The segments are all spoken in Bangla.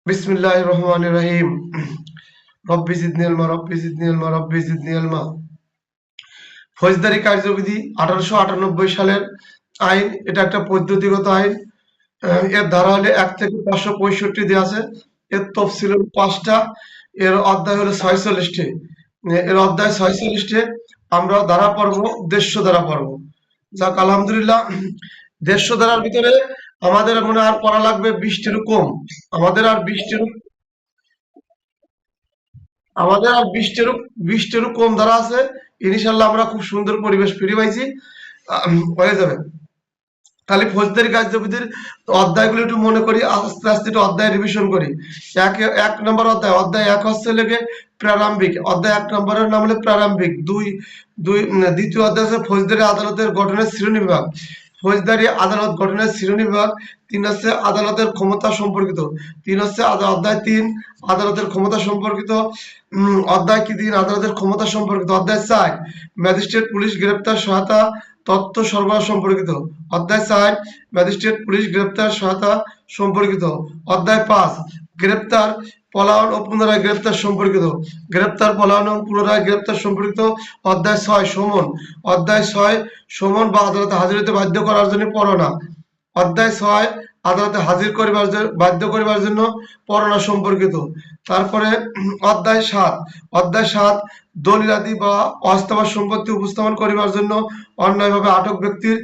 বিসমিল্লাহির রহমানির রহিম। রব্বি জিদনি ইলমা, রব্বি জিদনি ইলমা, রব্বি জিদনি ইলমা। ফৌজদারি কার্যবিধি 1898 সালের আইন। এটা একটা পদ্ধতিগত আইন। এর ধারা হলে 1 থেকে 565 দিয়ে আছে। এর তফসিল হলো 5টা। এর অধ্যায় হলো 46টি। এর অধ্যায় 46টে। আমরা ধারা পড়ব, 150 ধারা পড়ব। যাক আলহামদুলিল্লাহ। 150 ধারার ভিতরে আমাদের মনে হয় আর পড়া লাগবে 20টিরও কম। আমাদের আর 20টিরও আমাদের আর 20টিরও কম ধারা আছে। ইনশাল্লাহ আমরা খুব সুন্দর পরিবেশ ফিরে পাইছি। হয়ে যাবে। তাহলে ফৌজদারি কার্যবিধির অধ্যায়গুলো একটু মনে করি, আস্তে আস্তে একটু অধ্যায় রিভিশন করি। এক নম্বর অধ্যায়, অধ্যায় 1 হচ্ছে লেগে প্রারম্ভিক। অধ্যায় 1 নম্বরের নাম হলো প্রারম্ভিক। দ্বিতীয় অধ্যায় হচ্ছে ফৌজদারি আদালতের গঠনের শ্রেণীবিভাগ। ফৌজদারি আদালত গঠনের শ্রেণীবিভাগ। 3 হচ্ছে আদালতের ক্ষমতা সম্পর্কিত। 3 হচ্ছে অধ্যায় 3 আদালতের ক্ষমতা সম্পর্কিত। অধ্যায় কি 3 আদালতের ক্ষমতা সম্পর্কিত। অধ্যায় 4 ম্যাজিস্ট্রেট পুলিশ গ্রেপ্তার সহায়তা তথ্য সরবরাহ সম্পর্কিত। অধ্যায় 4 ম্যাজিস্ট্রেট পুলিশ গ্রেপ্তার সহায়তা সম্পর্কিত। অধ্যায় 5 গ্রেপ্তার, পলায়ন ও পুনরায় গ্রেপ্তার সম্পর্কিত। গ্রেপ্তার, পলায়ন ও পুনরায় গ্রেপ্তার সম্পর্কিত। অধ্যায় 6 সমন। অধ্যায় 6 সমন বা আদালতে হাজির হতে বাধ্য করার জন্য পরোয়ানা। অধ্যায় 6 আদালতে হাজির করিবার বাধ্য করিবার জন্য পরোয়ানা সম্পর্কিত। তারপরে অধ্যায় 7 দলিলাদি বা অস্থাবর সম্পত্তি উপস্থাপন করিবার জন্য অন্যায়ভাবে আটক ব্যক্তির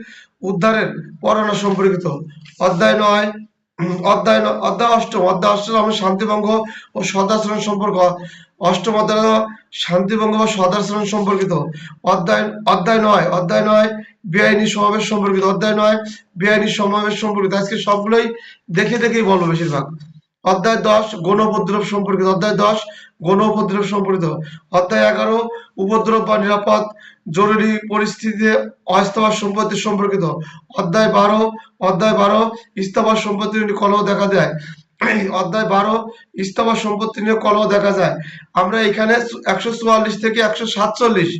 উদ্ধারের পরোয়ানা সম্পর্কিত। অধ্যায় 9 অধ্যায় 8 আমরা শান্তিভঙ্গ ও সদাচরণ সম্পর্ক। 8ম অধ্যায় শান্তিভঙ্গ বা সদাচরণ সম্পর্কিত। অধ্যায় 9 বেআইনি সমাবেশ সম্পর্কিত। অধ্যায় 9 বেআইনি সমাবেশ সম্পর্কিত। আজকে সবগুলোই দেখেই বলবো বেশিরভাগ। অধ্যায় 10 গণ উপদ্রব সম্পর্কিত। অধ্যায় 10 গণ উপদ্রব সম্পর্কিত। অধ্যায় 11 উপদ্রব বা নিরাপদ জরুরি পরিস্থিতিতে অস্থাবর সম্পত্তি সম্পর্কিত। অধ্যায় 12 স্থাবর সম্পত্তি নিয়ে কলহ দেখা দেয়। স্থাবর সম্পত্তি নিয়ে কলহ দেখা যায়। আমরা এখানে 144 থেকে 147,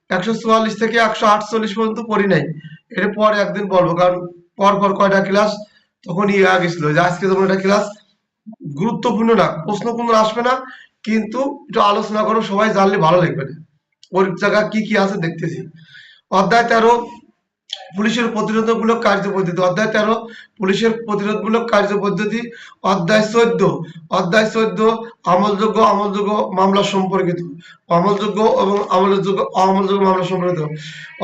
144 থেকে 148 পর্যন্ত পড়ি নাই। এর পর একদিন বলবো, কারণ পর কয়টা ক্লাস তখন হয়ে গেছিল যে আজকে যেমন একটা ক্লাস গুরুত্বপূর্ণ না, প্রশ্ন কোনো আসবে না, কিন্তু একটু আলোচনা করো, সবাই জানলে ভালো লাগবে না। ওর জায়গা কি আছে দেখতেছি। অধ্যায় 13 পুলিশের প্রতিরোধমূলক কার্যপদ্ধতি। অধ্যায় 13 পুলিশের প্রতিরোধমূলক কার্যপদ্ধতি। অধ্যায় 14 আমলযোগ্য মামলা সম্পর্কিত। আমলযোগ্য এবং অমলযোগ্য মামলা সম্পর্কিত।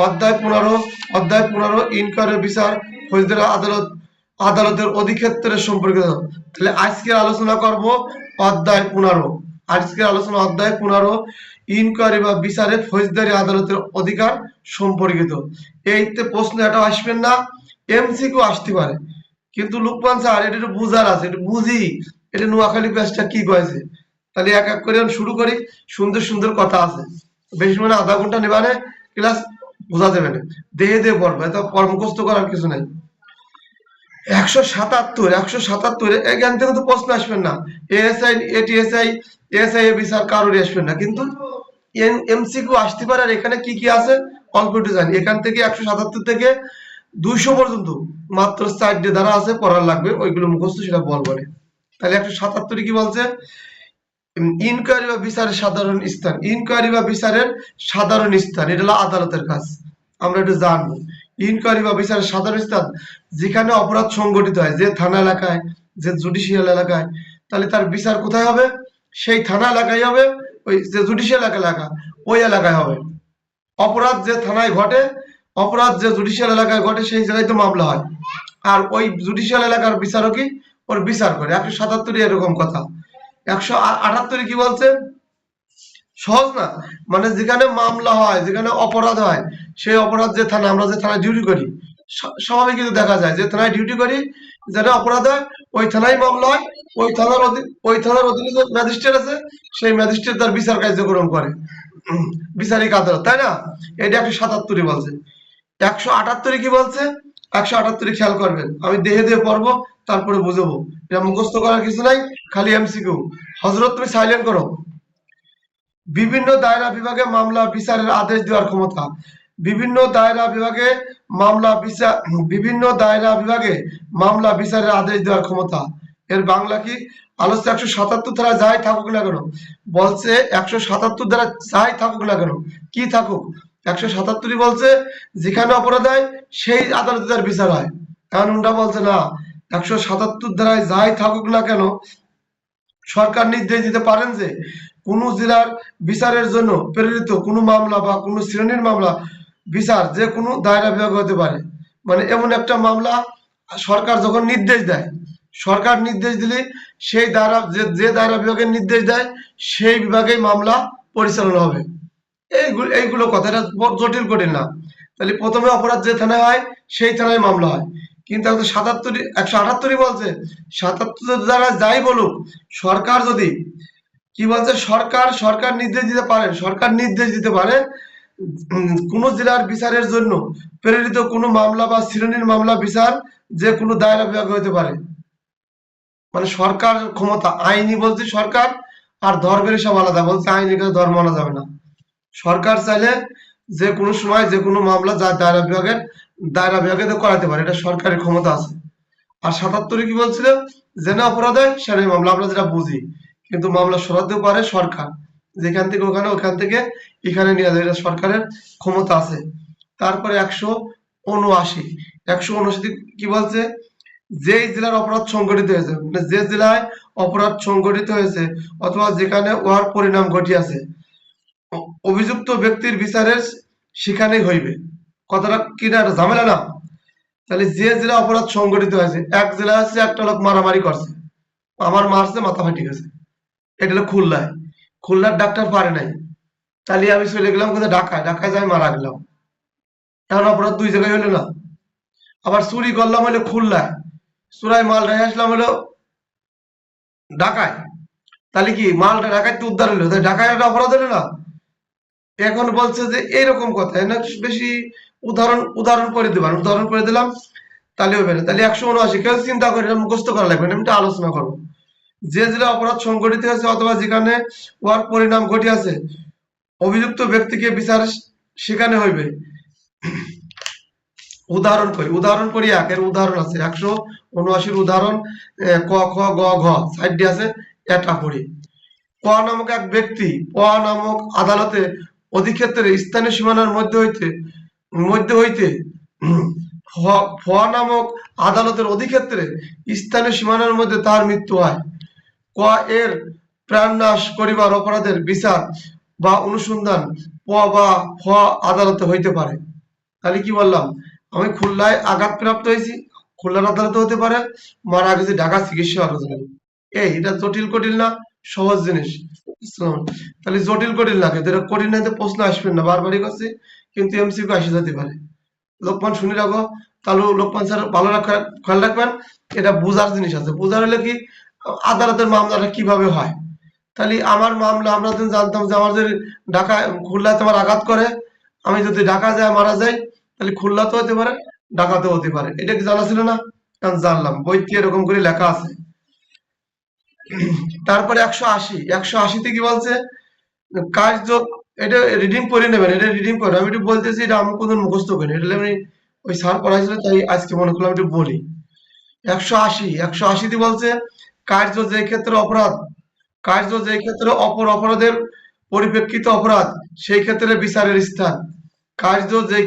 অধ্যায় 15 ইনকোয়ারি বিচার ফৌজদারি আদালতের অধিক্ষেত্রের সম্পর্কিত। তাহলে আজকে আলোচনা করব অধ্যায় 15। অধ্যায় 15 ইনকোয়ারি বা বিচারে ফৌজদারি আদালতের অধিকার সম্পর্কিত। এইতে প্রশ্ন এটা আসবেন না, এমসিকিউ আসতে পারে, কিন্তু লুকমান স্যার এটা একটু বুঝার আছে, একটু বুঝি এটা নোয়াখালী পেজটা কি কয়েছে। তাহলে এক এক করে শুরু করি। সুন্দর সুন্দর কথা আছে, বেশি মানে আধা ঘন্টা নেবানে ক্লাস বোঝা যাবে না। দেহে পড়বো, এত মুখস্থ করার কিছু নাই। 177 এখান থেকে তো প্রশ্ন আসবেন না। এএসআই, এটিএসআই, এএসআই বিচার কারোরই আসবেন না, কিন্তু এমসিকিউ আসতে পারে। আর এখানে কি আছে অল্প একটু জানি। এখান থেকে 177 থেকে 200 পর্যন্ত মাত্র 4টে ধারা আছে, পড়ার লাগবে, ওইগুলো মুখস্থ, সেটা বলবো না। তাহলে 177 কি বলছে? ইনকোয়ারি বা বিচারের সাধারণ স্থান। ইনকোয়ারি বা বিচারের সাধারণ স্থান, এটা হলো আদালতের কাজ। আমরা একটু জানবো ইনকোয়ারি বা বিচারের সাধারণ স্থান যেখানে অপরাধ সংগঠিত হয়, যে থানা এলাকায়, যে জুডিশিয়াল এলাকায়, তাহলে তার বিচার কোথায় হবে? সেই থানা এলাকায় হবে। ওই যে জুডিশিয়াল এলাকা ওই এলাকায় হবে। অপরাধ যে থানায় ঘটে, অপরাধ যে জুডিশিয়াল এলাকায় ঘটে, সেই জায়গায় তো মামলা হয়। আর ওই জুডিশিয়াল এলাকার বিচারকই ওর বিচার করে। 177 এরকম কথা। 178 কি বলছে? সহজ না, মানে যেখানে মামলা হয়, যেখানে অপরাধ হয়, সেই অপরাধ যে থানা, আমরা যে থানায় ডিউটি করি, স্বাভাবিক কিন্তু দেখা যায় যে থানায় ডিউটি করি, যেটা অপরাধ হয় ওই থানায় মামলা হয়। ওই থানার অধীনে যে ম্যাজিস্ট্রেট আছে, সেই ম্যাজিস্ট্রেট তার বিচার কার্যক্রম করে। বিচারিক আদালত, তাই না? এটা 177 বলছে। 178 কি বলছে? 178 খেয়াল করবেন, আমি দেহে পড়বো, তারপরে বুঝবো। এটা মুখস্থ করার কিছু নাই, খালি এমসিকিউ। হজরত তুমি সাইলেন্ট করো। বিভিন্ন দায়রা বিভাগে মামলা বিচারের আদেশ দেওয়ার ক্ষমতা। বিভিন্ন দায়রা বিভাগে মামলা বিচারের আদেশ দেওয়ার ক্ষমতা। এর বাংলা কি? আলোচ্য 177 ধারা যাই থাকুক না কেন, বলছে 177 ধারা যাই থাকুক না কেন, কি থাকুক 177ই বলছে যেখানে অপরাধ হয় সেই আদালতে তার বিচার হয়। কারণ ওটা বলছে না 177 ধারায় যাই থাকুক না কেন সরকার নির্দেশ দিতে পারেন যে কোন জেলার বিচারের জন্য প্রেরিত কোনো মামলা বা কোনো শ্রেণীর মামলা বিচার যে কোনো দায়রা বিভাগে হতে পারে। মানে এমন একটা মামলা সরকার যখন নির্দেশ দেয়, সরকার নির্দেশ দিলে সেই দায়রা যে দায়রা বিভাগের নির্দেশ দেয় সেই বিভাগেই মামলা পরিচালনা হবে। এইগুলো কথাটা জটিল কঠিন না। তাহলে প্রথমে অপরাধ যে থানায় হয় সেই থানায় মামলা হয়, কিন্তু 178 বলছে 77 দ্বারা যাই বলুক সরকার যদি কি বলছে সরকার নির্দেশ দিতে পারে, সরকার নির্দেশ দিতে পারে কোন জেলার বিচারের জন্য প্রেরিত কোনো মামলা বা শ্রেণীর মামলা বিচার যে কোনো দায়রা বিভাগে হতে পারে। মানে সরকার ক্ষমতা, আইনি বলছে সরকার, আর ধর্মের সব আলাদা, বলছে আইনি কাছে ধর্ম আনা যাবে না। সরকার চাইলে যে কোনো সময় যে কোনো মামলা যা দায়রা বিভাগে করাতে পারে, এটা সরকারের ক্ষমতা আছে। আর 77 কি বলছিল, জেনে অপরাধ হয় সেটাই মামলা, আমরা যেটা বুঝি, কিন্তু মামলা সরাতেও পারে সরকার, যেখান থেকে ওখানে, ওখান থেকে এখানে নিয়ে যাবে, এটা সরকারের ক্ষমতা আছে। তারপরে 179 কি বলছে, যেই জেলার অপরাধ সংঘটিত হয়েছে, মানে যে জেলায় অপরাধ সংঘটিত হয়েছে অথবা যেখানে উহার পরিণাম ঘটিয়াছে অভিযুক্ত ব্যক্তির বিচারের সেখানেই হইবে। কথাটা কিনা ঝামেলা না? তাহলে যে জেলা অপরাধ সংঘটিত হয়েছে, এক জেলা আছে একটা লোক মারামারি করছে, আমার মারছে, মাথা ফাটি গেছে, এটা হলো খুলনায়, খুলনার ডাক্তার পারে নাই, তাহলে আমি চলে গেলাম কোথায়, ঢাকায় যাই মারা গেলাম, এখন অপরাধ দুই জায়গায় হলো না? আবার চুরি করলাম হলো খুলনায়, চুরাই মাল রেখে আসলাম হলো ঢাকায়, তাহলে কি মালটা ঢাকায় তো উদ্ধার হলো, তাই ঢাকায় একটা অপরাধ হলো না? এখন বলছে যে এইরকম কথা, না বেশি উদাহরণ করে দিলাম তাহলে হবে না। তাহলে 179 কেউ চিন্তা করে মুখস্থ করা লাগবে না, আমি আলোচনা করবো। যে জেলা অপরাধ সংঘটিত হয়েছে অথবা যেখানে উহার পরিণাম ঘটিয়াছে অভিযুক্ত ব্যক্তিকে বিচার সেখানে হইবে। উদাহরণ করি, একের উদাহরণ আছে 179 উদাহরণ, ক খ গ ঘ সাইড আছে, এটা পড়ি। ক নামক এক ব্যক্তি ক নামক আদালতে অধিক্ষেত্রে স্থানীয় সীমানার মধ্যে হইতে ফ নামক আদালতের অধিক্ষেত্রে স্থানীয় সীমানার মধ্যে তার মৃত্যু হয়। ক এর প্রাণনাশ করিবার অপরাধের বিচার বা অনুসন্ধান প বা ফ আদালতে হইতে পারে। তাহলে কি বললাম, আমি খুলনায় আঘাতপ্রাপ্ত হয়েছি, খুলনার আদালতে হতে পারে, মারা গেছে ঢাকা চিকিৎসা আলোচনা। এটা জটিল কঠিন না, সহজ জিনিস। তাহলে জটিল কঠিন লাগে, যেটা কঠিন না প্রশ্ন আসবেন না, বারবারই করছি, কিন্তু এমসিকিউ আসে যেতে পারে। লোকমান শুনে রাখো, তাহলে লোকমান স্যার ভালো খেয়াল রাখবেন, এটা বুঝার জিনিস আছে। বুঝার হলে কি, আদালতের মামলাটা কিভাবে হয়। তাহলে আমার মামলা আমরা যদি জানতাম যে আমার যদি খুলনাতে আমার আঘাত করে, আমি যদি ঢাকা যায় মারা যাই, তাহলে খুলনাতে হতে পারে, ঢাকাতেও হতে পারে। এটা কি জানা ছিল না? কারণ জানলাম, বইতে এরকম করে লেখা আছে। তারপরে 180 কি বলছে, কার্য, এটা রিডিং করে নেবেন, এটা রিডিং করে, আমি একটু বলতেছি, এটা আমি কোনদিন মুখস্থ করি, এটা আমি ওই স্যার পড়াইছিল তাই আজকে মনে করলাম একটু বলি। 180 বলছে কার্য যে ক্ষেত্রে অপর অপরাধের পরিপ্রেক্ষিত অপরাধ সেই ক্ষেত্রে বিচারের স্থান। কার্য যে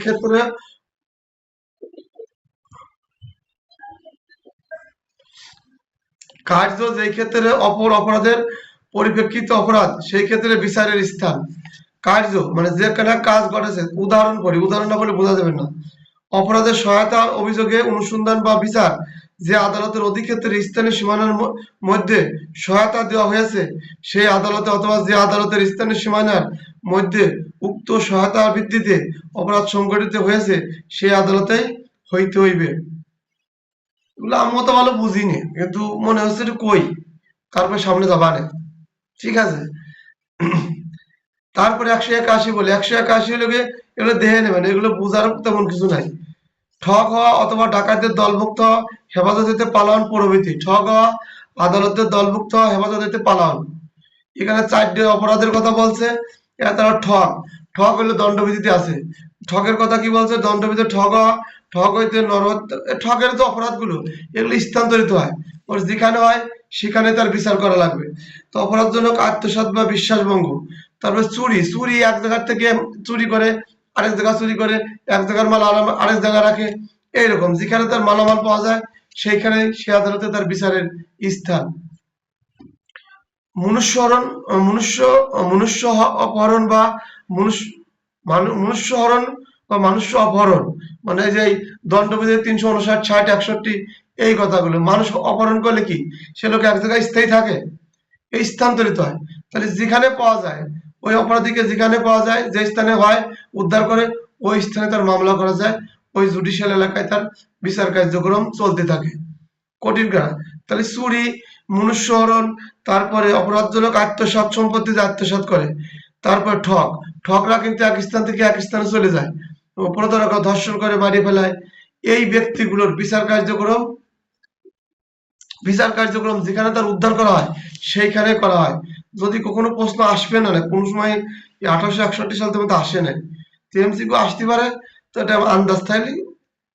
ক্ষেত্রে অপর অপরাধের পরিপ্রেক্ষিত অপরাধ সেই ক্ষেত্রে বিচারের স্থান। কার্য মানে যেখানে কাজ ঘটেছে, উদাহরণ না বলে বোঝা যাবে না। অপরাধের সহায়তা অভিযোগে অনুসন্ধান বা বিচার যে আদালতের অধিক্ষেত্রে স্থানীয় সীমানার মধ্যে সহায়তা দেওয়া হয়েছে সেই আদালতে অথবা যে আদালতের স্থানীয় সীমানার মধ্যে উক্ত সহায়তার ভিত্তিতে অপরাধ সংঘটিত হয়েছে সেই আদালতেই হইতে হইবে। এগুলো আমি তো ভালো বুঝিনি, কিন্তু মনে হচ্ছে একটু কই, তারপর সামনে যাবা না। ঠিক আছে। তারপরে 181 বলে, 181 হলো গিয়ে, এগুলো দেখে নেবেন, এগুলো বোঝার তেমন কিছু নাই। ঠগ হওয়া অথবা ডাকাতদের দলভুক্ত হওয়া, হেফাজত হইতে পালান প্রভৃতি। ঠগ হওয়া, আদালতের দলভুক্ত হওয়া, হেফাজত হইতে পালান। এখানে 4টে অপরাধের কথা বলছে। তারা ঠগ হইলে দণ্ডবিধিতে আছে। ঠগের কথা কি বলছে, দণ্ডবিধিতে ঠগ হওয়া, ঠগ হইতে ঠগের যে অপরাধগুলো এগুলো স্থানান্তরিত হয়, যেখানে হয় সেখানে তার বিচার করা লাগবে। তো অপরাধজনক আত্মসাৎ বা বিশ্বাসভঙ্গ, তারপরে চুরি, চুরি এক জায়গা থেকে চুরি করে আরেক জায়গা চুরি করে, এক জায়গার মাল আরেক জায়গা রাখে, এইরকম যেখানে তার মালামাল পাওয়া যায় সেইখানে সে আদালতে তার বিচারের স্থান। মনুষ্যহরণ, মনুষ্য মনুষ্য অপহরণ বা মনুষ্য মনুষ্যহরণ বা মনুষ্য অপহরণ, মানে যে দণ্ডবিধি 359, 60, 61 এই কথাগুলো। মানুষ অপহরণ করলে কি সে লোক এক জায়গায় স্থায়ী থাকে? এই স্থানান্তরিত হয়। তাহলে যেখানে পাওয়া যায়, ওই অপরাধীকে যেখানে পাওয়া যায়, যে স্থানে হয় উদ্ধার করে ওই স্থানে তার মামলা করা যায়, ওই জুডিশিয়াল এলাকায় তার বিচার কার্যক্রম চলতে থাকে। কঠিন কারা? তাহলে চুরি, মনুষ্যহরণ, তারপরে অপরাধজনক আত্মসাৎ, সম্পত্তি যে আত্মসাৎ করে, তারপর ঠকরা কিন্তু এক স্থান থেকে এক স্থানে চলে যায়, প্রতারক ধর্ষণ করে মারি ফেলায়। এই ব্যক্তিগুলোর বিচার কার্যক্রম যেখানে তার উদ্ধার করা হয় সেইখানে করা হয়। যদি কখনো প্রশ্ন আসবে না, কোন সময় 1861 সাল থেকে আসে নাই, এমসিকিউ আসতে পারে, তো এটা আন্দাজ থাকলে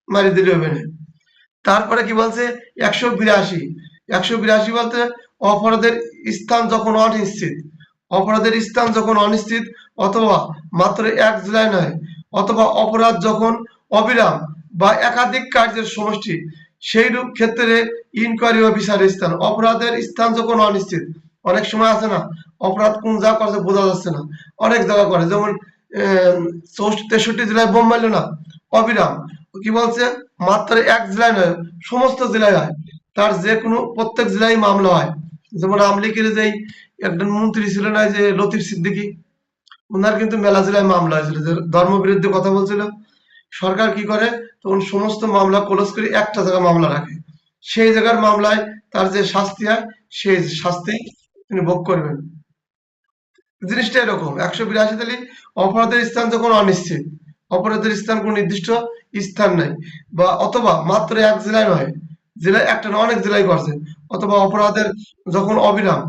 মারি দিলে হবে না। তারপরে কি বলছে 182 বলতে অপরাধের স্থান যখন অনিশ্চিত, অপরাধের স্থান যখন অনিশ্চিত অথবা মাত্র এক জেলায় নয়, অথবা অপরাধ যখন অবিরাম বা একাধিক কার্যের সমষ্টি, সেইরূপ ক্ষেত্রে ইনকোয়ারি ও বিচারের স্থান। অপরাধের স্থান যখন অনিশ্চিত, অনেক সময় আছে না অপরাধ কোন জায়গা করছে বোঝা যাচ্ছে না, অনেক জায়গা করে, যেমন 63 জেলায় বোম মারলো না অবিরাম, কি বলছে মাত্র এক জেলায় নয় সমস্ত জেলায় হয়, তার যে কোনো প্রত্যেক জেলায় মামলা হয়। যেমন আমলিকের যেই একজন মন্ত্রী ছিল না, যে লতিফ সিদ্দিকী, ওনার কিন্তু মেলা জেলায় মামলা হয়েছিল, যে ধর্ম বিরুদ্ধে কথা বলছিল। সরকার কি করে তখন সমস্ত মামলা ক্লোজ করে একটা জায়গায় মামলা রাখে, সেই জায়গার মামলায় তার যে শাস্তি হয় সেই শাস্তি তিনি ভোগ করবেন। জিনিসটা এরকম 182 তাহলে অপরাধের স্থান যখন অনিশ্চিত, অপরাধের স্থান কোন নির্দিষ্ট স্থান নাই, বা অথবা মাত্র এক জেলায় নয়, জেলায় একটা না অনেক জেলায় করছে, অথবা অপরাধের যখন অবিরাম,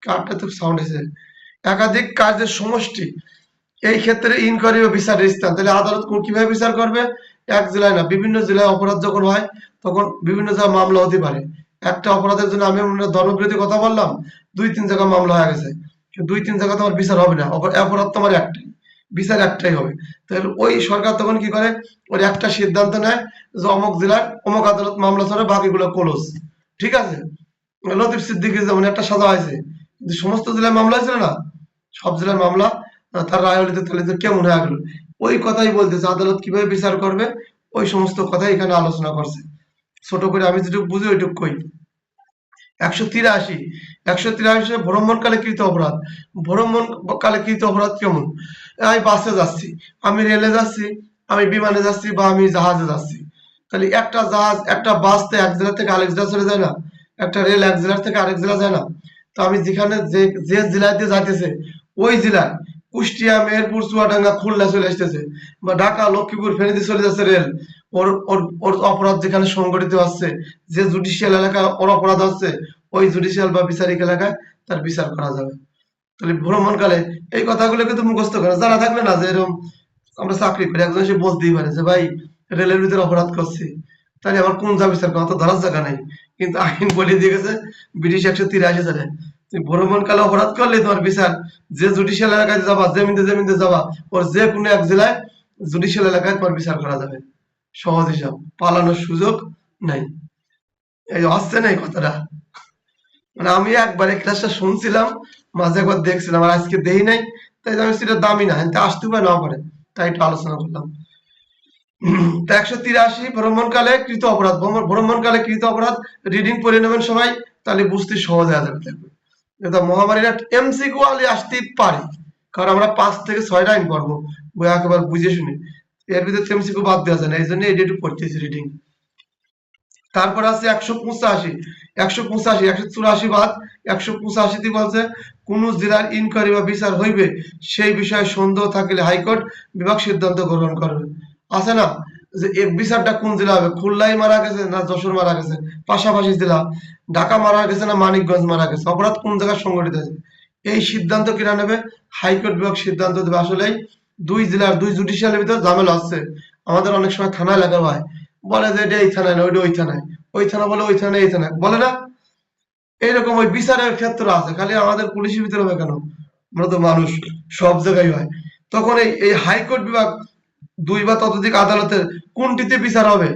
কারটা তো সাউন্ড এসে, একাধিক কার্যের সমষ্টি, এই ক্ষেত্রে ইনকোয়ারি ও বিচারের স্থান। তাহলে আদালত কিভাবে বিচার করবে? এক জেলায় না, বিভিন্ন জেলায় অপরাধ যখন হয় তখন বিভিন্ন জায়গায় মামলা হতে পারে। একটা অপরাধের জন্য আমি ধর্মবিরোধী কথা বললাম, 2-3 জায়গায় মামলা হয়ে গেছে, 2-3 জায়গা তোমার বিচার হবে না, অপরাধ তোমার একটাই, বিচার একটাই হবে। তাহলে ওই সরকার তখন কি করে, ওর একটা সিদ্ধান্ত নেয় যে অমুক জেলার অমুক আদালত মামলা ছাড়া বাকিগুলো ক্লোজ। ঠিক আছে, লতিফ সিদ্দিকীর যেমন একটা সাজা হয়েছে, কিন্তু সমস্ত জেলায় মামলা হয়েছিল না, সব জেলার মামলা তার রায় হলে তাহলে তো কেমন হয়ে গেল। ওই কথাই বলতেছে আদালত কিভাবে বিচার করবে, ওই সমস্ত কথাই এখানে আলোচনা করছে। ছোট করে আমি যেটুকু বুঝি ওইটুকু কই। 183 ভ্রমণকালে কৃত অপরাধ। ভ্রমণকালে কৃত অপরাধ কেমন? আমি বাসে যাচ্ছি, আমি রেলে যাচ্ছি, আমি বিমানে যাচ্ছি, বা আমি জাহাজে যাচ্ছি। তাহলে একটা জাহাজ একটা বাস তো এক জেলা থেকে আরেক জেলা চলে যায় না, একটা রেল এক জেলা থেকে আরেক জেলা যায় না। তো আমি যেখানে যে জেলায় দিয়ে যাইতেছে ওই জেলায় কুষ্টিয়া, মেহেরপুর, চুয়াডাঙ্গা, খুলনা চলে আসতেছে, বা ঢাকা, লক্ষ্মীপুর, ফেনীতে চলে যাচ্ছে রেল, ওর ওর ওর অপরাধ যেখানে সংগঠিত হচ্ছে, যে জুডিশিয়াল এলাকায় ওর অপরাধ হচ্ছে, ওই জুডিশিয়াল বা বিচারিক এলাকায় তার বিচার করা যাবে। তাহলে ভ্রমণকালে এই কথাগুলো কিন্তু মুখস্থ করে জানা থাকলে না, যে এরকম আমরা চাকরি করি, একজন এসে বলতেই পারে যে ভাই রেলের ভিতরে অপরাধ করছি, তাহলে আমার কোন যা বিচার করা তো ধরার জায়গা নেই, কিন্তু আইন বলে দিয়ে গেছে ব্রিটিশ 183 সালে তুমি ভ্রমণকালে অপরাধ করলে তোমার বিচার যে জুডিশিয়াল এলাকায় যাবা, জমিতে যাবা, ওর যে কোনো এক জেলায় জুডিশিয়াল এলাকায় তোমার বিচার করা যাবে। সহজ হিসাব, পালানোর সুযোগ নাই। এই আসছে না এই কথাটা, মানে আমি একবার এই ক্লাসটা শুনছিলাম, মাঝে একবার দেখছিলাম, আর আজকে দেই নাই, তাই আমি সেটা দামি না, আসতে পারে না পারে, তাই একটু আলোচনা করলাম। তা 183 ভ্রমণকালে কৃত অপরাধ। ভ্রমণকালে কৃত অপরাধ রিডিং পড়ে নেবেন সবাই, তাহলে বুঝতে সহজ হয়ে যাবে। দেখবেন এটা মহামারীর এমসিকিউ আলি আসতেই পারে, কারণ আমরা 5 থেকে 6টা আইন পড়বো, বই একেবারে বুঝে শুনে, এর ভিতরে এমসিকিউ বাদ দেওয়া যায় না, এই জন্য এটা একটু পড়তেছি রিডিং। তারপর আছে 185, 184 বাদ 185 বলছে কোন জেলার ইনকোয়ারি বা বিচার হইবে সেই বিষয়ে সন্দেহ থাকলে হাইকোর্ট বিভাগ সিদ্ধান্ত গ্রহণ করবে। আছে না যে এর বিচারটা কোন জেলা হবে, খুলনায় মারা গেছে না যশোর মারা গেছে, পাশাপাশি জেলা, ঢাকা মারা গেছে না মানিকগঞ্জ মারা গেছে, অপরাধ কোন জায়গায় সংঘটিত হয়েছে, এই সিদ্ধান্ত কিনা নেবে হাইকোর্ট বিভাগ সিদ্ধান্ত দেবে। আসলে দুই জেলার দুই জুডিশিয়ালের ভিতর ঝামেলা আছে। আমাদের অনেক সময় থানায় লেখা হয়, বলে যে এটা এই থানায় না ওইটা ওই থানায়, ওই থানা বলে ওই থানায় এই থানায় বলে না, এইরকম ওই বিচারের ক্ষেত্র আছে, খালি আমাদের পুলিশের ভিতরে হবে কেন? আমরা তো মানুষ, সব জায়গায় হয়। তখন এই হাইকোর্ট বিভাগ, দুই বা ততোধিক আদালতের কোনটিতে বিচার হবে,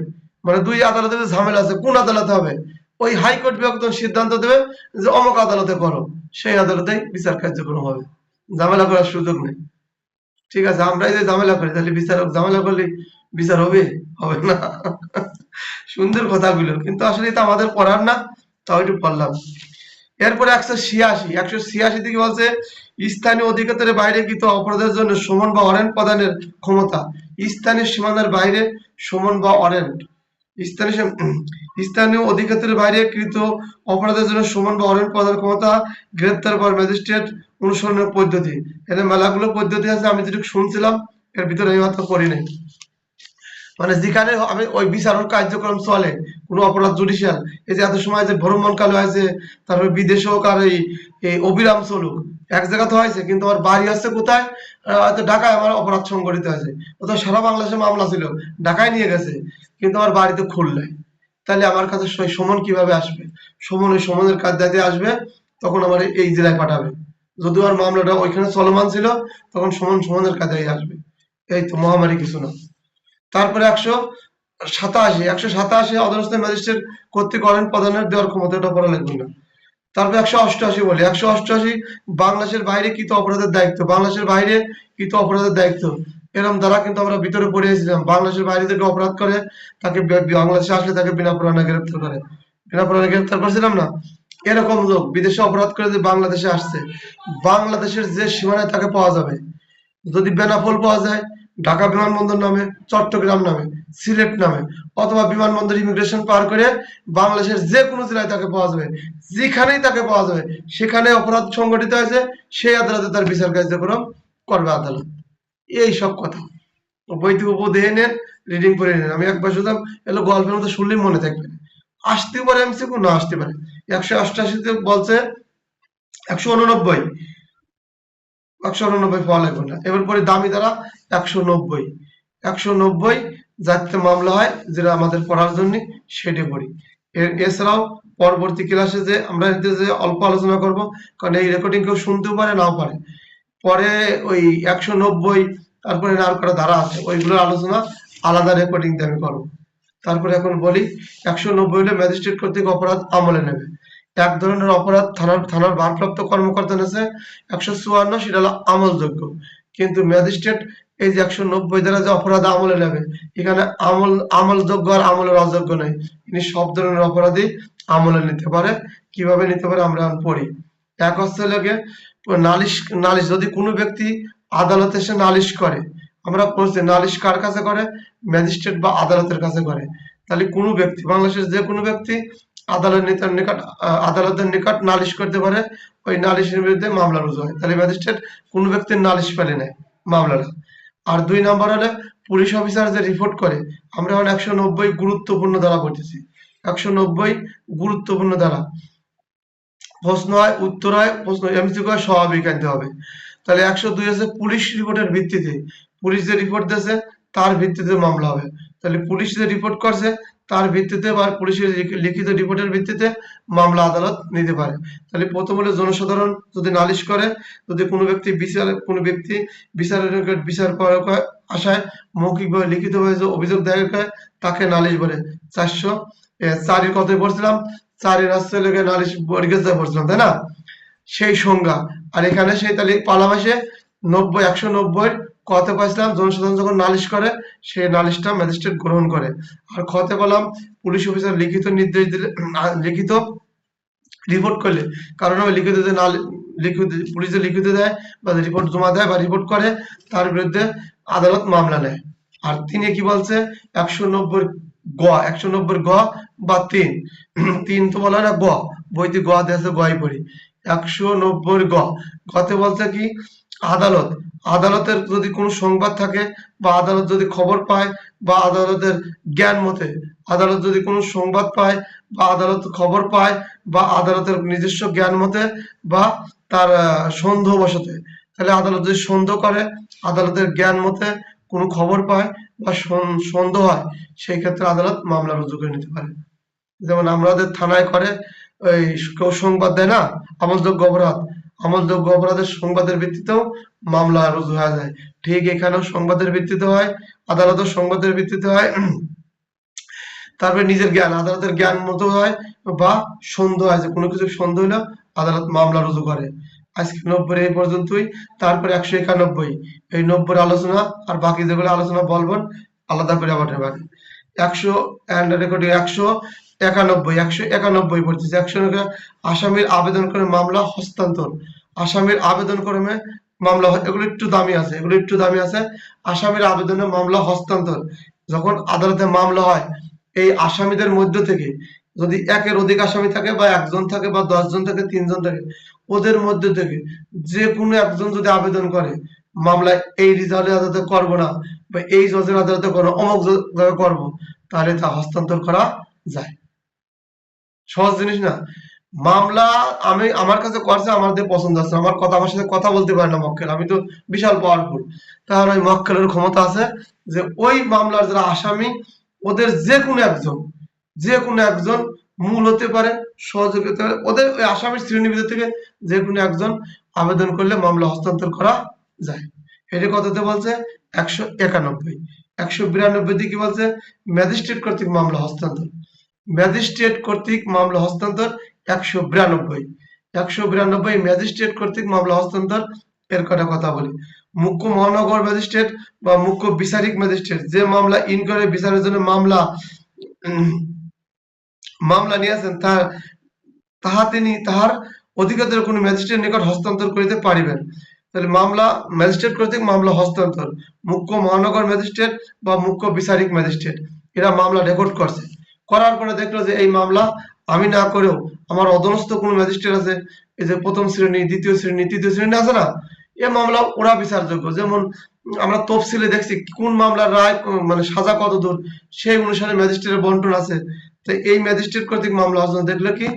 মানে দুই আদালতের যে ঝামেলা আছে কোন আদালতে হবে, ওই হাইকোর্ট বিভাগ তখন সিদ্ধান্ত দেবে যে অমুক আদালতে করো, সেই আদালতেই বিচার কার্যক্রম হবে। ঝামেলা করার সুযোগ নেই। ঠিক আছে, আমরা এই যে ঝামেলা করি, তাহলে বিচারক ঝামেলা করলে বিচার হবে? হবে না। সুন্দর কথাগুলো, কিন্তু আসলে এটা আমাদের পড়ার না, তাও একটু পড়লাম। এরপরে 186 থেকে বলছে স্থানীয় অধিক্ষেত্রের বাইরে কৃত অপরাধের জন্য সমন বা ওয়ারেন্ট প্রদানের ক্ষমতা। স্থানীয় সীমানার বাইরে সমন বা ওয়ারেন্ট, স্থানীয় স্থানীয় অধিক্ষেত্রের বাইরে কৃত অপরাধের জন্য সমন বা ওয়ারেন্ট প্রদানের ক্ষমতা, গ্রেপ্তার পর ম্যাজিস্ট্রেট অনুসরণের পদ্ধতি। এখানে মেলাগুলো পদ্ধতি আছে, আমি যেটুকু শুনছিলাম এর ভিতরে আমি হয়তো করি নাই। মানে যেখানে আমি ওই বিচারক কার্যক্রম চলে, কোনো অপরাধ জুডিশিয়াল, এই যে এত সময় যে ভ্রমণকাল হয়েছে, তারপরে বিদেশ হোক আর এই অবিরাম চলুক, এক জায়গা তো হয়েছে, কিন্তু আমার বাড়ি আছে কোথায়? হয়তো ঢাকায় আমার অপরাধ সংঘটিত হয়েছে, অথবা সারা বাংলাদেশে মামলা ছিল, ঢাকায় নিয়ে গেছে, কিন্তু আমার বাড়িতে খুলনায়। তাহলে আমার কাছে সেই সমন কিভাবে আসবে? সমন ওই সমনের কাজ যাতে আসবে, তখন আমার এই জেলায় পাঠাবে। যদি আমার মামলাটা ওইখানে চলমান ছিল, তখন সমনের কাজেই আসবে। এই তো মহামারী কিছু না। তারপরে 187 অধীনস্থ ম্যাজিস্ট্রেট কর্তৃক ওয়ারেন্ট প্রদানের দেওয়ার ক্ষমতা, এটা পড়া লাগবে না। তারপরে 188 বলি, 188 বাংলাদেশের বাইরে কৃত অপরাধের দায়িত্ব। বাংলাদেশের বাইরে কৃত অপরাধের দায়িত্ব, এরকম দ্বারা কিন্তু আমরা ভিতরে পড়িয়েছিলাম, বাংলাদেশের বাইরে থেকে অপরাধ করে তাকে বাংলাদেশে আসলে তাকে বিনা পরোয়ানা গ্রেপ্তার করে, বিনা পরোয়ানা গ্রেপ্তার করছিলাম না? এরকম লোক বিদেশে অপরাধ করে যে বাংলাদেশে আসছে, বাংলাদেশের যে সীমানায় তাকে পাওয়া যাবে, যদি বেনাপোল পাওয়া যায়, ঢাকা বিমানবন্দর নামে, চট্টগ্রাম নামে, সিলেট নামে, অথবা বিমানবন্দর ইমিগ্রেশন পার করে বাংলাদেশের যে কোনো জেলায় তাকে পাওয়া যাবে, যেখানেই তাকে পাওয়া যাবে, সেখানে অপরাধ সংগঠিত হয়েছে, সেই আদালতে তার বিচার কার্যক্রম করবে আদালত। এই সব কথা বই থেকে দেখে নেন, রিডিং করে নেন। আমি একবার শুধু এগুলো গল্পের মধ্যে শুনলেই মনে থাকবে, আসতে পারে এমসিকিউ, না আসতে পারে। 188 বলছে 189, 189 পাওয়া লাগবে না। এবার পরে দামি দ্বারা 190, 190 যাতে মামলা হয়, যেটা আমাদের পড়ার জন্য সেটা পড়ি। এছাড়াও পরবর্তী ক্লাসে যে আমরা এতে যে অল্প আলোচনা করব, কারণ এই রেকর্ডিং কেউ শুনতেও পারে নাও পারে, পরে ওই 190 তারপরে আর কটা ধারা আছে, ওইগুলোর আলোচনা আলাদা রেকর্ডিং দিয়ে আমি করবো। তারপরে এখন বলি 190 হলে ম্যাজিস্ট্রেট কর্তৃক অপরাধ আমলে নেবে। এক ধরনের অপরাধ থানার ভারপ্রাপ্ত কর্মকর্তা নেছে, 154 সেটা হলো আমলযোগ্য, কিন্তু ম্যাজিস্ট্রেট এই যে 190 দ্বারা যে অপরাধ আমলে নেবে, এখানে আমলযোগ্য আর আমলের অযোগ্য নেই, তিনি সব ধরনের অপরাধী আমলে নিতে পারে। কিভাবে নিতে পারে আমরা এখন পড়ি। এক হচ্ছে লাগে নালিশ, নালিশ যদি কোনো ব্যক্তি আদালতে এসে নালিশ করে, আমরা বলছি নালিশ কার কাছে করে? ম্যাজিস্ট্রেট বা আদালতের কাছে করে। তাহলে কোনো ব্যক্তি, বাংলাদেশের যে কোনো ব্যক্তি আদালতের নিকট নালিশ করতে পারে, ওই নালিশের বিরুদ্ধে মামলা রুজু হয়। তাহলে ম্যাজিস্ট্রেট কোনো ব্যক্তির নালিশ পেলে নেয় মামলাটা। আর 2 নাম্বার হলে পুলিশ অফিসার যে রিপোর্ট করে, আমরা এখন 190 গুরুত্বপূর্ণ ধারা পড়তেছি। 190 গুরুত্বপূর্ণ ধারা, প্রশ্ন হয়, উত্তর হয়, প্রশ্ন এমসিকিউ হয়, স্বাভাবিক আনতে হবে। তাহলে 102 আছে পুলিশ রিপোর্টের ভিত্তিতে, পুলিশ যে রিপোর্ট দিয়েছে তার ভিত্তিতে মামলা হবে। তাহলে পুলিশ যে রিপোর্ট করছে তার ভিত্তিতে বা পুলিশের লিখিত রিপোর্টের ভিত্তিতে মামলা আদালত নিতে পারে। তাহলে প্রথম হলো জনসাধারণ যদি নালিশ করে, যদি কোনো ব্যক্তি বিচারের নিকট বিচার করার আশায় মৌখিকভাবে লিখিতভাবে যে অভিযোগ দায়ের করে, তাকে নালিশ বলে। 404 কথাই পড়ছিলাম, 4 হচ্ছে লেগে নালিশ বর্গের পড়ছিলাম, তাই না? সেই সংজ্ঞা। আর এখানে সেই তাহলে পালা মাসে 90, 190 কতে পাইছিলাম, জনসাধারণ যখন নালিশ করে সেই নালিশটা ম্যাজিস্ট্রেট গ্রহণ করে। আর খতে বললাম পুলিশ অফিসার লিখিত নির্দেশ দিলে, লিখিত রিপোর্ট করলে, কারণ আমি লিখিত যে না, লিখিত পুলিশ যে লিখিত দেয় বা রিপোর্ট জমা দেয় বা রিপোর্ট করে, তার বিরুদ্ধে আদালত মামলা নেয়। আর তিনি কি বলছে 190 গ, 190 গ বা 3, 3 তো বলা হয় না, গ বইতে গ দেশে গই পড়ি। 190 গ, গতে বলছে কি, আদালত, আদালতের যদি কোনো সংবাদ থাকে বা আদালত যদি খবর পায় বা আদালতের জ্ঞান মতে, আদালত যদি কোনো সংবাদ পায় বা আদালত খবর পায় বা আদালতের নিজস্ব জ্ঞান মতে বা তার সন্দেহ বশতে, তাহলে আদালত যদি সন্দেহ করে, আদালতের জ্ঞান মতে কোনো খবর পায় বা সন্দেহ হয়, সেই ক্ষেত্রে আদালত মামলা রুজু করে নিতে পারে। যেমন আমাদের থানায় করে ওই কেউ সংবাদ দেয় না, আমলযোগ্য অপরাধ, আমলযোগ্য অপরাধের সংবাদের ভিত্তিতেও মামলা রুজু হয়ে যায়। ঠিক এখানেও সংবাদের ভিত্তিতে হয়, আদালতের সংবাদের ভিত্তিতে হয়। তারপরে নিজের জ্ঞান, আদালতের জ্ঞান মতো হয়, বা সন্দেহ আছে, কোনো কিছু সন্দেহ হলে আদালত মামলা রুজু করে। আজকে 90 এই পর্যন্তই। তারপরে 191, এই 90 আলোচনা আর বাকি যেগুলো আলোচনা বলবেন আলাদা করে আবার নেবেন। 191 পড়তেছে। 191 আসামির আবেদন করে মামলা হস্তান্তর। আসামির আবেদন ক্রমে মামলা এগুলো একটু দামি আছে, এগুলো একটু দামি আছে। আসামির আবেদনে মামলা হস্তান্তর, যখন আদালতে মামলা হয়, এই আসামিদের মধ্য থেকে যদি একের অধিক আসামি থাকে, বা একজন থাকে, বা 10 জন থাকে, 3 জন থাকে, ওদের মধ্যে থেকে যে কোনো একজন যদি আবেদন করে মামলায় এই রিজাল্টের আদালতে করবো না, বা এই জজের আদালতে করবো, অমুক জায়গায় করবো, তাহলে তা হস্তান্তর করা যায়। সহজ জিনিস না? মামলা আমি আমার কাছে করছে, আমাদের পছন্দ আছে, আমার কথা, আমার সাথে কথা বলতে পারে না মক্কেল, আমি তো বিশাল পাওয়ারফুল, তাহলে ওই মক্কেলের ক্ষমতা আছে যে ওই মামলার যারা আসামি ওদের যে কোনো একজন মূল হতে পারে, সহযোগী হতে পারে, ওদের ওই আসামির শ্রেণীবিধ থেকে যে কোনো একজন আবেদন করলে মামলা হস্তান্তর করা যায়। এটা কততে বলছে? 191। 192 দিয়ে কি বলছে? ম্যাজিস্ট্রেট কর্তৃক মামলা হস্তান্তর। ম্যাজিস্ট্রেট কর্তৃক মামলা হস্তান্তর 192। 192 ম্যাজিস্ট্রেট কর্তৃক মামলা হস্তান্তর এর কথা বলি। মুখ্য মহানগর ম্যাজিস্ট্রেট বা মুখ্য বিচারিক ম্যাজিস্ট্রেট যে মামলা ইনকোয়ারি বিচারের জন্য মামলা নিয়েছেন, তিনি তাহার অধিকারের কোন ম্যাজিস্ট্রেট নিকট হস্তান্তর করিতে পারিবেন। তাহলে মামলা ম্যাজিস্ট্রেট কর্তৃক মামলা হস্তান্তর, মুখ্য মহানগর ম্যাজিস্ট্রেট বা মুখ্য বিচারিক ম্যাজিস্ট্রেট এরা মামলা রেকর্ড করছে, করার পরে দেখলো যে এই মামলা আমি না করেও আমার অধীনস্থ কোন ম্যাজিস্ট্রেট আছে, এই যে প্রথম শ্রেণী, দ্বিতীয় শ্রেণী, তৃতীয় শ্রেণী আছে না, এ মামলা ওরা বিচারযোগ্য। যেমন আমরা তফসিলে দেখছি কোন মামলার রায় মানে সাজা কত দূর, সেই অনুসারে ম্যাজিস্ট্রেটের বন্টন আছে। তো এই ম্যাজিস্ট্রেট কর্তৃক মামলা হস্তান্তর দেখলো কি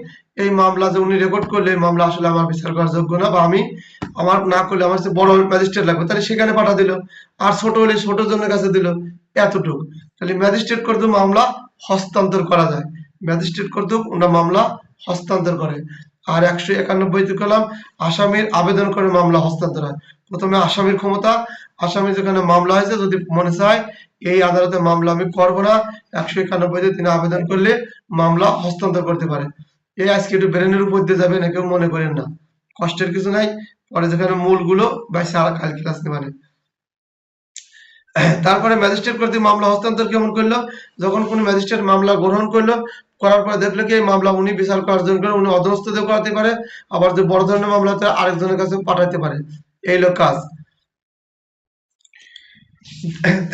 এই মামলা যে উনি রেকর্ড করলে এই মামলা আসলে আমার বিচার করার যোগ্য না, বা আমি আমার না করলে আমার বড় ম্যাজিস্ট্রেট লাগবে, তাহলে সেখানে পাঠা দিল, আর ছোট হলে ছোট জনের কাছে দিল, এতটুকু। তাহলে ম্যাজিস্ট্রেট কর্তৃক মামলা হস্তান্তর করা যায়, ম্যাজিস্ট্রেট কর্তৃক ওনার মামলা হস্তান্তর করে। আর 191 কলাম আসামির আবেদন করে মামলা হস্তান্তর হয়। প্রথমে আসামির ক্ষমতা, আসামি যেখানে মামলা হয়েছে যদি মনে চায় এই আদালতে মামলা আমি করবো না, 191 তিনি আবেদন করলে মামলা হস্তান্তর করতে পারে। এই আজকে একটু ব্রেনের উপর দিয়ে যাবে না, কেউ মনে করেন না, কষ্টের কিছু নাই, পরে যেখানে মূলগুলো বা সারা কাল ক্লাস নেবেন। তারপরে ম্যাজিস্ট্রেট কর্তৃক মামলা হস্তান্তর কেমন করলো? যখন কোন ম্যাজিস্ট্রেট মামলা গ্রহণ করলো, করার পরে দেখলো কি এই মামলা উনি বিচার করার জন্য উনি অধস্তদের করাতে পারে, আবার যে বড় ধরনের মামলা আরেকজনের কাছে পাঠাতে পারে, এই লোক কাজ।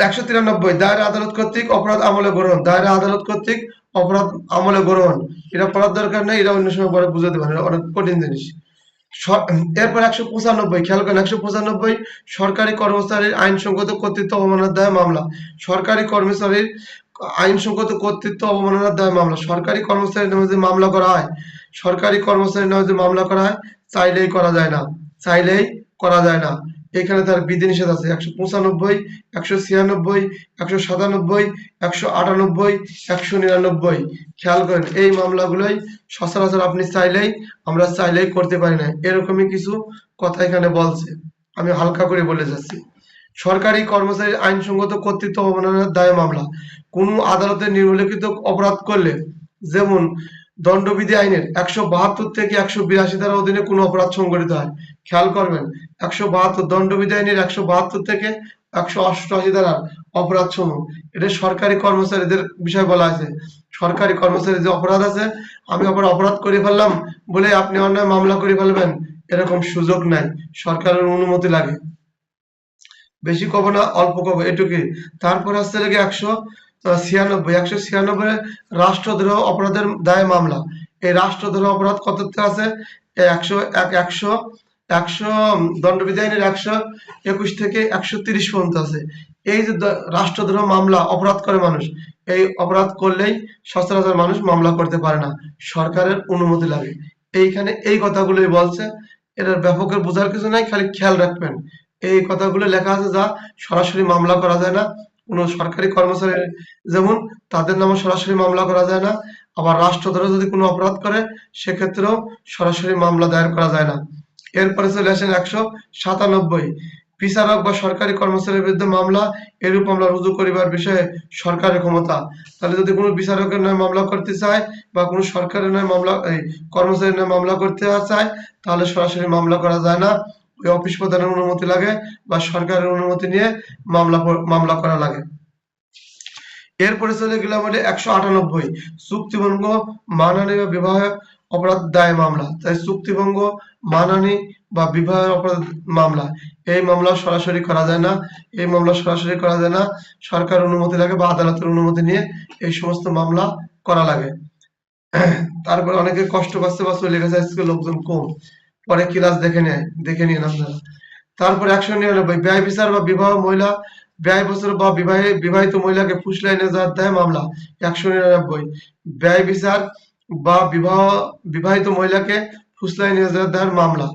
193 দায়রা আদালত কর্তৃক অপরাধ আমলে গ্রহণ, দায়রা আদালত কর্তৃক অপরাধ আমলে গ্রহণ, এটা পড়ার দরকার নেই, এটা অন্য সময় পরে বুঝাতে পারে, অনেক কঠিন জিনিস। এরপর 195 খেয়াল করেন, 195 সরকারি কর্মচারীর আইনসঙ্গত কর্তৃত্ব অবমাননার দায়ে মামলা। সরকারি কর্মচারীর আইনসঙ্গত কর্তৃত্ব অবমাননার দায়ে মামলা। সরকারি কর্মচারীর নামে যে মামলা করা হয়, সরকারি কর্মচারীর নামে যে মামলা করা হয়, চাইলেই করা যায় না, চাইলেই করা যায় না। এখানে তার বিধিনিষেধ আছে। 195, 196, 197, 198, 199। খেয়াল করেন এই মামলাগুলোই সচরাচর আপনি চাইলেই, আমরা চাইলেই করতে পারি না, এরকমই কিছু কথা এখানে বলছে, আমি হালকা করে বলে যাচ্ছি। সরকারি কর্মচারীর আইনসঙ্গত কর্তৃত্ব অবমাননার দায়ে মামলা। কোন আদালতে নিম্নলিখিত অপরাধ করলে, যেমন দণ্ডবিধি আইনের 172 থেকে 182 ধারা অধীনে কোন অপরাধ সংঘটিত হয়। খেয়াল করবেন 172 দণ্ডবিধি আইনের 172 থেকে 188 ধারা অপরাধ সমূহ, এটা সরকারি কর্মচারীদের বিষয় বলা আছে। সরকারি কর্মচারী যে অপরাধ আছে, আমি অপরাধ করে ফেললাম বলে আপনি অন্যায় মামলা করে ফেলবেন, এরকম সুযোগ নাই, সরকারের অনুমতি লাগে। বেশি কব না, অল্প কব, এটুকুই। তারপর আসছে লেগে 196 রাষ্ট্রদ্রোহ অপরাধের দায়ে মামলা। এই রাষ্ট্রদ্রোহ অপরাধ কত আছে? 100 দণ্ডবিধি আইনের 121 থেকে 130 পর্যন্ত আছে। এই যে রাষ্ট্রদ্রোহ মামলা অপরাধ করে মানুষ, এই অপরাধ করলেই সচরাচর মানুষ মামলা করতে পারে না, সরকারের অনুমতি লাগে। এইখানে এই কথাগুলোই বলছে, এটার ব্যাপকের বোঝার কিছু নাই, খালি খেয়াল রাখবেন এই কথাগুলো লেখা আছে, যা সরাসরি মামলা করা যায় না। কোন সরকারি কর্মচারী যেমন তাদের নামে সরাসরি মামলা করা যায় না, আবার রাষ্ট্রদ্রোহ যদি কোনো অপরাধ করে সেক্ষেত্রেও সরাসরি মামলা দায়ের করা যায় না। এরপরে চলে আসেন 197, বিচারক বা সরকারি কর্মচারীর বিরুদ্ধে মামলা, এরূপ মামলা রুজু করিবার বিষয়ে সরকারের ক্ষমতা। তাহলে যদি কোনো বিচারকের নামে মামলা করতে চায় বা কোনো সরকারের নামে মামলা কর্মচারীর নামে মামলা করতে চায়, তাহলে সরাসরি মামলা করা যায় না, ওই অফিস প্রধানের অনুমতি লাগে বা সরকারের অনুমতি নিয়ে মামলা করা লাগে। এরপরে চলে গেলাম হলে 198, চুক্তিভঙ্গ, মানহানি বা বিবাহ অপরাধ দায় মামলা। তাই চুক্তিভঙ্গ, মানহানি বা বিবাহ অপরাধ মামলা, এই মামলা সরাসরি করা যায় না, এই মামলা সরাসরি করা যায় না, সরকার অনুমতি লাগে বা আদালতের অনুমতি নিয়ে এই সমস্ত মামলা করা লাগে। তারপরে অনেকে কষ্ট করছে বা চলে গেছে, আজকে লোকজন কম, পরে ক্লাস দেখে নিন আপনারা। তারপরে 199, ব্যয় বিচার বা বিবাহ মহিলা, ব্যয় বছর বা বিবাহিত মহিলাকে ফুসলাইনে যাওয়ার দায় মামলা। 199, ব্যয় বিচার বা বিবাহিত মহিলাকে ফুসলাইনে যাওয়ার দায়ের মামলা।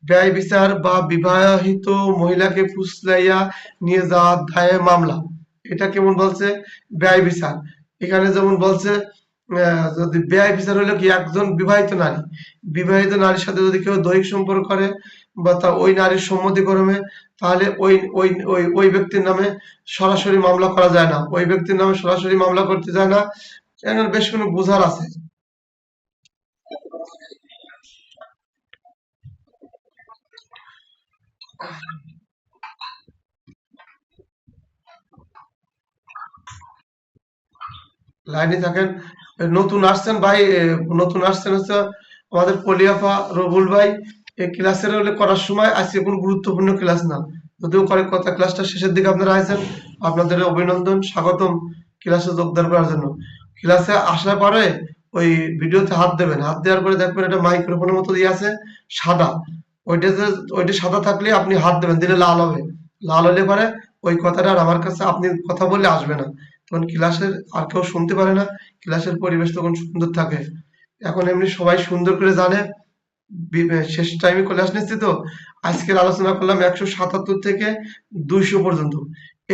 ব্যয় বিচার বা বিবাহিত মহিলাকে ফুসলাইয়া নিয়ে যাওয়ার দায়ে মামলা। এটা কেমন বলছে? ব্যয় বিচার। এখানে যেমন বলছে যদি ব্যয় বিচার হলো কি, একজন বিবাহিত নারীর সাথে যদি কেউ দৈহিক সম্পর্ক করে বা তা ওই নারীর সম্মতিক্রমে, তাহলে ওই ওই ওই ওই ব্যক্তির নামে সরাসরি মামলা করা যায় না, ওই ব্যক্তির নামে সরাসরি মামলা করতে যায় না। এখানে বেশ কোনো বোঝার আছে। লাইনে থাকেন। নতুন আসছেন ভাই, নতুন আসছেন হচ্ছে আমাদের পলিয়াফা রবুল ভাই। এই ক্লাসের হলে করার সময় আজকে কোনো গুরুত্বপূর্ণ ক্লাস না, যদিও করে কথা ক্লাসটা শেষের দিকে আপনারা আছেন, আপনাদের অভিনন্দন, স্বাগতম ক্লাসে যোগদান করার জন্য। ক্লাসে আসার পরে ওই ভিডিওতে হাত দেবেন, হাত দেওয়ার পরে দেখবেন এটা মাইক্রোফোনের মতো দিয়ে আছে সাদা, ওইটাতে, ওইটা সাদা থাকলে আপনি হাত দেবেন, দিলে লাল হবে, লাল হলে পরে ওই কথাটা আর আমার কাছে আপনি কথা বললে আসবে না, তখন ক্লাসের আর কেউ শুনতে পারে না, ক্লাসের পরিবেশ তখন সুন্দর থাকে। এখন এমনি সবাই সুন্দর করে জানে, শেষ টাইমে ক্লাস নিচ্ছি তো, আজকের আলোচনা করলাম 177 থেকে 200 পর্যন্ত।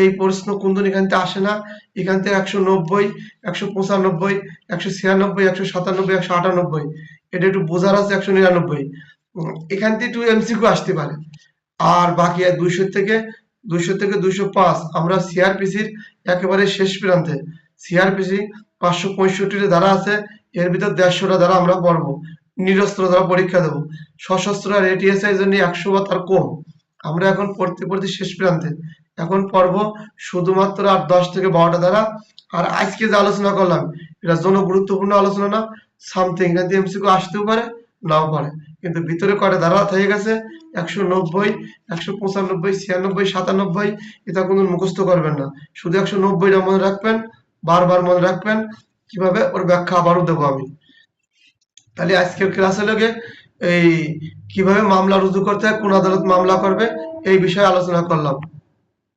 এই প্রশ্ন কোনদিন এখান থেকে আসে না, এখান থেকে 190, 195, 196, 197, 198, এটা একটু বোঝার আছে 199, এখান থেকে একটু এমসিকিউ আসতে পারে। আর বাকি 200 থেকে 205 আমরা সিআরপিসির একেবারে শেষ প্রান্তে, সিআরপিসি 565 ধারা আছে, এর ভিতর 150টা ধারা আমরা পড়বো, নিরস্ত্র দ্বারা পরীক্ষা দেবো, সশস্ত্র আর এটিএসআই জন্য 100 বা তার কম। আমরা এখন পড়তে পড়তে শেষ প্রান্তে, এখন পর্ব শুধুমাত্র আর 10 থেকে 12টা ধারা। আর আজকে যে আলোচনা করলাম এটা জন্য গুরুত্বপূর্ণ আলোচনা না, সামথিং এখান থেকে এমসিকিউ আসতেও পারে, নাও পারে, কিন্তু ভিতরে কয়টা ধারা থেকে গেছে, 190, 195, 96, 97, এটা কোনো মুখস্থ করবেন না, শুধু 190টা মনে রাখবেন, বারবার মনে রাখবেন, কিভাবে ওর ব্যাখ্যা আবারও দেবো আমি। তাহলে আজকের ক্লাসে লগে এই কিভাবে মামলা রুজু করতে হয়, কোন আদালত মামলা করবে, এই বিষয়ে আলোচনা করলাম।